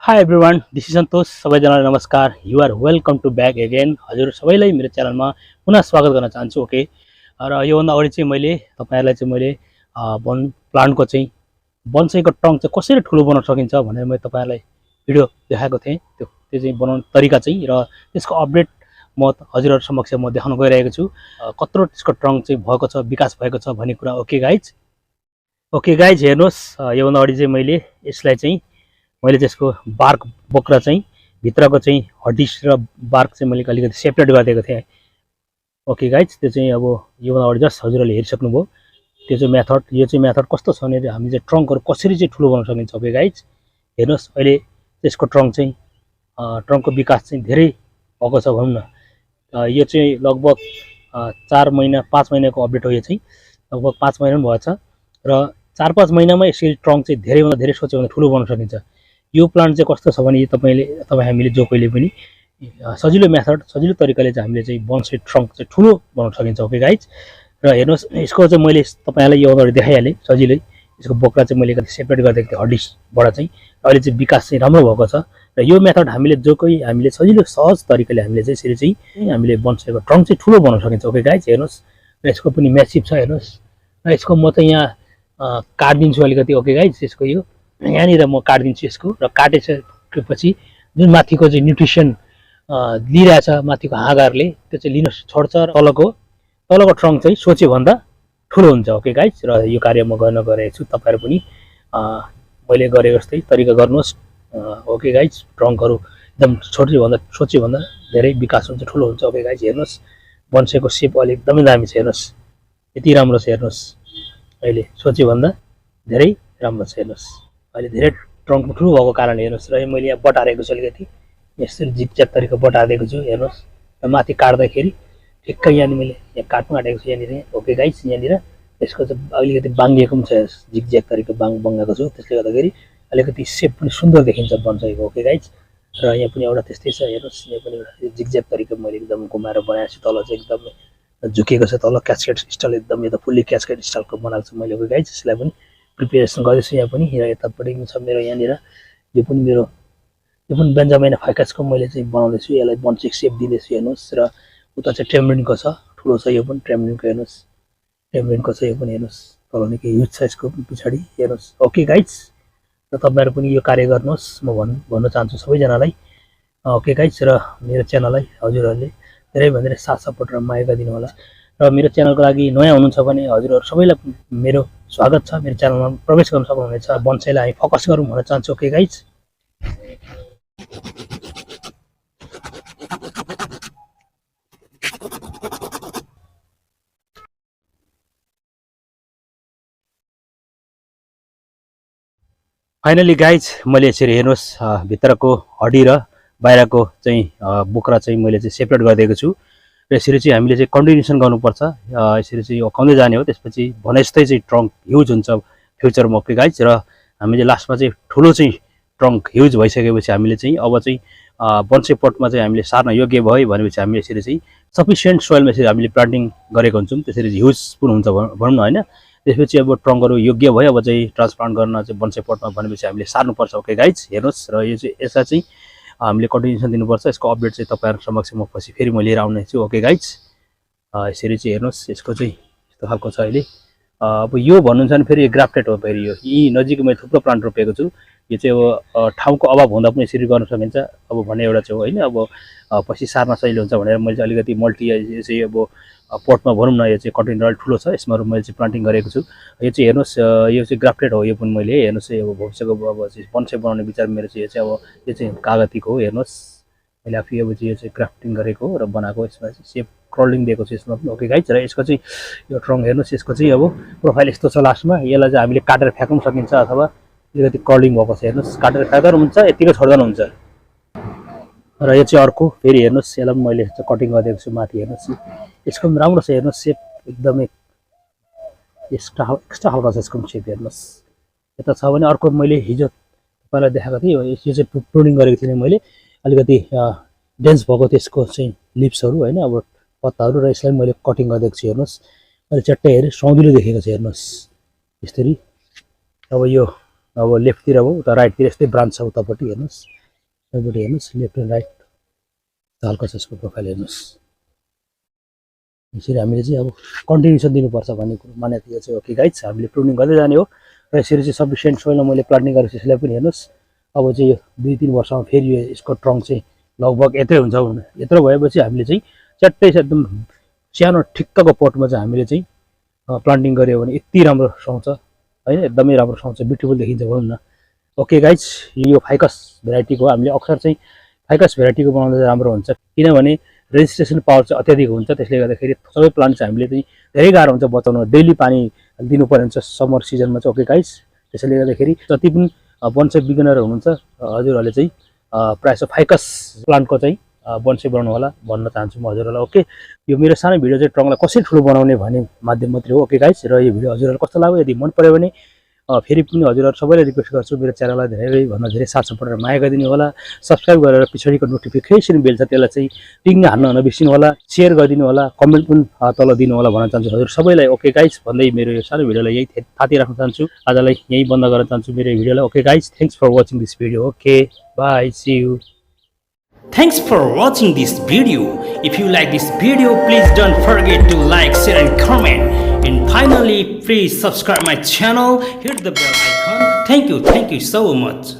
Hi everyone, this is Santosh. सबैजनालाई नमस्कार. You are welcome to back again. हजुर सबैलाई मेरो च्यानलमा पुनः स्वागत गर्न चाहन्छु. ओके. र योभन्दा अगाडि चाहिँ मैले तपाईहरुलाई चाहिँ मैले प्लान्टको चाहिँ बन्साईको टंक चाहिँ कसरी ठुलो बनाउन सकिन्छ भनेर मैले तपाईहरुलाई भिडियो देखाएको थिएँ. त्यो चाहिँ बनाउने तरिका चाहिँ र त्यसको अपडेट म हजुरहरु समक्ष म देखाउन गइरहेको छु. कत्रो त्यसको टंक चाहिँ भएको छ, विकास भएको छ भन्ने कुरा. Okay guys. हेर्नुस्, योभन्दा अगाडि चाहिँ मैले यसलाई चाहिँ मैले त्यसको बार्क बोक्रा चाहिँ भित्रको चाहिँ हड्डी र बार्क चाहिँ मैले अलिकति सेपरेट गरिदिएको थिएँ. ओके गाइज, त्यो चाहिँ अब योभन्दा अगाडि जस्ट हजुरहरूले हेरिसक्नुभयो. त्यो चाहिँ मेथड, यो चाहिँ मेथड कस्तो छ भने हामीले चाहिँ ट्रङ्कहरू कसरी चाहिँ ठुलो बनाउन सकिन्छ. ओके गाइज, हेर्नुहोस् अहिले त्यसको ट्रङ्क चाहिँ ट्रङ्कको विकास चाहिँ धेरै भएको छ भनौँ न. यो चाहिँ लगभग 4 महिना 5 महिनाको अपडेट हो. यो चाहिँ लगभग 5 महिना पनि भएछ र 4-5 महिनामा यसरी ट्रङ्क चाहिँ धेरैभन्दा धेरै सोच्यो भने ठुलो बनाउन सकिन्छ. यो प्लान्ट चाहिँ कस्तो छ भने तपाईँ हामीले जो कहिले पनि सजिलो मेथड, सजिलो तरिकाले चाहिँ हामीले चाहिँ बन्साई ट्रङ्क चाहिँ ठुलो बनाउन सकिन्छ. ओके गाइज, र हेर्नुहोस् यसको चाहिँ मैले तपाईलाई यो अगाडि देखाइहालेँ सजिलै. यसको बोक्रा चाहिँ मैले सेपरेट गरिदिएको थिएँ हड्डीबाट चाहिँ. अहिले चाहिँ विकास चाहिँ राम्रो भएको छ र यो मेथड हामीले जो कोही हामीले सजिलो सहज तरिकाले हामीले चाहिँ यसरी चाहिँ हामीले बन्साईको ट्रङ्क चाहिँ ठुलो बनाउन सकिन्छ. ओके गाइज, हेर्नुहोस् र यसको पनि म्यासिभ छ. हेर्नुहोस् र यसको म चाहिँ यहाँ काटिदिन्छु अलिकति. ओके गाइज, यसको यो यहाँनिर म काटिदिन्छु यसको. र काटेपछि जुन माथिको चाहिँ न्युट्रिसन लिइरहेछ माथिको हाँगाहरूले त्यो चाहिँ लिन छोड्छ. तलको ट्रङ्क चाहिँ सोचे भन्दा ठुलो हुन्छ. ओके गाइज, र यो कार्य म गर्न गइरहेको छु. तपाईँहरू पनि मैले गरेको जस्तै तरिका गर्नुहोस्. ओके गाइज, ट्रङ्कहरू एकदम सोचे भन्दा धेरै विकास हुन्छ, ठुलो हुन्छ. ओके गाइज, हेर्नुहोस् बन्साईको सेप अहिले एकदमै दामी छ. हेर्नुहोस् यति राम्रो छ. हेर्नुहोस् अहिले सोचे भन्दा धेरै राम्रो छ. हेर्नुहोस् अहिले धेरै ट्रङ्क ठुलो भएको कारणले. हेर्नुहोस् र मैले यहाँ बटारेको छु अलिकति यसरी जिगज्याग तरिका बटारेको छु. हेर्नुहोस् र माथि काट्दाखेरि ठिक्कै यहाँनिर मैले यहाँ काट्नु आँटेको छु यहाँनिर. ओके गाइज, यहाँनिर यसको चाहिँ अलिकति बाङ्गिएको पनि छ, जिगज्याग तरिका बङ्गाएको छु. त्यसले गर्दाखेरि अलिकति सेप पनि सुन्दर देखिन्छ बन्साईको. ओके गाइज, र यहाँ पनि एउटा त्यस्तै छ. हेर्नुहोस् यहाँ पनि एउटा जिगज्याग तरिका मैले एकदम घुमाएर बनाएको छु. तल चाहिँ एकदमै झुकेको छ, तल क्यास्केट स्टाइल एकदम यो त फुल्ली क्यास्केट स्टाइलको बनाएको छु मैले. ओके गाइज, यसलाई पनि प्रिपेरेसन गर्दैछु यहाँ पनि. र यतापट्टि पनि छ मेरो यहाँनिर. यो पनि बेन्जामिन फाइकसको मैले चाहिँ बनाउँदैछु. यसलाई बन्साई सेप दिँदैछु. हेर्नुहोस् र उता चाहिँ ट्रेमलिनको छ, ठुलो छ. यो पनि ट्रेमलिनको. हेर्नुहोस् ट्रेमलिनको छ यो पनि. हेर्नुहोस् तल निकै युज छ यसको पछाडि. हेर्नुहोस्. ओके गाइज, र तपाईँहरू पनि यो कार्य गर्नुहोस् म भन्न चाहन्छु सबैजनालाई. ओके गाइज, र मेरो च्यानललाई हजुरहरूले धेरैभन्दा साथ सपोर्ट र माया दिनु होला. र मेरो च्यानलको लागि नयाँ हुनुहुन्छ भने हजुरहरू सबैलाई मेरो स्वागत छ. मेरो च्यानलमा प्रवेश गर्न सक्नुहुनेछ. बन्साईलाई हामी फोकस गरौँ भन्न चाहन्छु. ओके गाइज, फाइनली गाइज मैले यसरी हेर्नुहोस् भित्रको हड्डी र बाहिरको चाहिँ बोक्रा चाहिँ मैले चाहिँ सेपरेट गरिदिएको छु. र यसरी चाहिँ हामीले चाहिँ कन्टिन्युसन गर्नुपर्छ. यसरी चाहिँ यो खाउँदै जाने हो. त्यसपछि भने जस्तै चाहिँ ट्रङ्क ह्युज हुन्छ फ्युचरमा. ओके गाइज, र हामी चाहिँ लास्टमा चाहिँ ठुलो चाहिँ ट्रङ्क ह्युज भइसकेपछि हामीले चाहिँ अब चाहिँ बन्साई पटमा चाहिँ हामीले सार्न योग्य भयो भनेपछि हामीले यसरी चाहिँ सफिसियन्ट सोइलमा यसरी हामीले प्लान्टिङ गरेको हुन्छौँ. त्यसरी ह्युज पनि हुन्छ भनौँ न होइन. त्यसपछि अब ट्रङ्कहरू योग्य भयो अब चाहिँ ट्रान्सप्लान्ट गर्न चाहिँ बन्साई पटमा भनेपछि हामीले सार्नुपर्छ. ओके गाइज, हेर्नुहोस् र यो चाहिँ यसलाई चाहिँ हामीले कन्टिन्युसन दिनुपर्छ. यसको अपडेट चाहिँ तपाईँहरू समक्ष म पछि फेरि म लिएर आउने छु. ओके गाइज, यसरी चाहिँ हेर्नुहोस् यसको चाहिँ यस्तो खालको छ अहिले. अब यो भन्नुहुन्छ भने फेरि ग्राफ्टेड हो. फेरि यो यी नजिकै मैले थुप्रो प्लान्ट रोपेको छु. यो चाहिँ अब ठाउँको अभाव हुँदा पनि यसरी गर्न सकिन्छ अब भन्ने एउटा चाहिँ हो होइन. अब पछि सार्न सजिलो हुन्छ भनेर मैले चाहिँ अलिकति मल्टी यो चाहिँ अब पटमा भनौँ न. यो चाहिँ कन्टेनर अलिक ठुलो छ, यसमा मैले चाहिँ प्लान्टिङ गरेको छु. यो चाहिँ हेर्नुहोस् यो चाहिँ ग्राफ्टेड हो. यो पनि मैले हेर्नुहोस् अब भविष्यको अब चाहिँ बन्साई बनाउने विचार मेरो चाहिँ यो चाहिँ अब यो चाहिँ कागतीको हो. हेर्नुहोस् मैले आफै अब चाहिँ यो चाहिँ ग्राफ्टिङ गरेको र बनाएको. यसमा चाहिँ सेप क्रलिङ दिएको छु यसमा पनि. ओके गाइज, र यसको चाहिँ यो ट्रङ्क हेर्नुहोस् यसको चाहिँ अब प्रोफाइल यस्तो छ. लास्टमा यसलाई चाहिँ हामीले काटेर फ्याँक्नु सकिन्छ अथवा अलिकति क्रलिङ भएको छ. हेर्नुहोस् काटेर फ्याँक्दा पनि हुन्छ, यतिकै छोड्दा पनि हुन्छ. र यो चाहिँ अर्को फेरि हेर्नुहोस् यसलाई पनि मैले कटिङ गरिदिएको छु माथि. हेर्नुहोस् यसको पनि राम्रो छ. हेर्नुहोस् सेप एकदमै एक्स्ट्रा खालको छ यसको पनि सेप. हेर्नुहोस् यता छ भने अर्को मैले हिजो तपाईँलाई देखाएको थिएँ. यो चाहिँ प्रुनिङ गरेको थिएँ मैले. अलिकति डेन्स भएको त्यसको चाहिँ लिप्सहरू होइन अब पत्ताहरू. र यसलाई मैले कटिङ गरिदिएको छु. हेर्नुहोस् अहिले चट्टै हेरेँ सुहाउँदिलो देखेको छ. हेर्नुहोस् यसरी अब यो अब लेफ्टतिर भयो उता राइटतिर यस्तै ब्रान्च छ उतापट्टि हेर्नुहोस् यतापट्टि हेर्नुहोस् लेफ्ट एन्ड राइट हल्का छ यसको प्रोफाइल हेर्नुहोस् यसरी हामीले चाहिँ अब कन्टिन्युसन दिनुपर्छ भन्ने कुरो मान्यता चाहिँ ओके गाइज हामीले प्रुनिङ गर्दै जाने हो र यसरी चाहिँ सफिसियन्ट सोइलमा मैले प्लान्टिङ गरेको यसलाई पनि हेर्नुहोस् अब चाहिँ यो 2-3 वर्षमा फेरि यो यसको ट्रङ्क चाहिँ लगभग यत्रै हुन्छ यत्रो भएपछि हामीले चाहिँ च्याट्टै एकदम सानो ठिक्कको पटमा चाहिँ हामीले चाहिँ प्लान्टिङ गऱ्यो भने यति राम्रो सुहाउँछ हैन एकदमै राम्रो सुहाउँछ ब्युटिफुल देखिन्छ भनौँ न ओके गाइज यो फाइकस भेराइटीको हामीले अक्सर चाहिँ फाइकस भेराइटीको बनाउँदा राम्रो हुन्छ किनभने रेजिस्ट्रेसन पावर चाहिँ अत्याधिक हुन्छ त्यसले गर्दाखेरि सबै प्लान्ट चाहिँ हामीले चाहिँ धेरै गाह्रो हुन्छ बचाउन डेली पानी दिनुपर्ने हुन्छ समर सिजनमा चाहिँ ओके गाइज त्यसैले गर्दाखेरि जति पनि बोन्साई बिगिनर हुनुहुन्छ हजुरहरूले चाहिँ प्रायः जस्तो फाइकस प्लान्टको चाहिँ बोन्साई बनाउनु होला भन्न चाहन्छु म हजुरहरूलाई ओके यो मेरो सानो भिडियो चाहिँ ट्रङ्कलाई कसरी ठुलो बनाउने भन्ने माध्यम मात्रै हो ओके गाइज र यो भिडियो हजुरहरूलाई कस्तो लाग्यो यदि मन पर्यो भने फेरि पनि हजुरहरू सबैलाई रिक्वेस्ट गर्छु मेरो च्यानललाई धेरै भन्दा धेरै साथ सपोर्ट माया गरिदिनु होला सब्सक्राइब गरेर पछाडिको नोटिफिकेसन बेल छ त्यसलाई चाहिँ टिङ हान्न नबिर्सिनु होला सेयर गरिदिनु होला कमेन्ट पनि तल दिनु होला भन्न चाहन्छु हजुर सबैलाई ओके गाइज भन्दै मेरो यो सानो भिडियोलाई यही थाती राख्न चाहन्छु आजलाई यही बन्द गर्न चाहन्छु मेरो भिडियोलाई okay guys thanks for watching this video okay bye see you Thanks for watching this video. If you like this video, please don't forget to like, share and comment. And finally, please subscribe my channel, hit the bell icon. Thank you so much.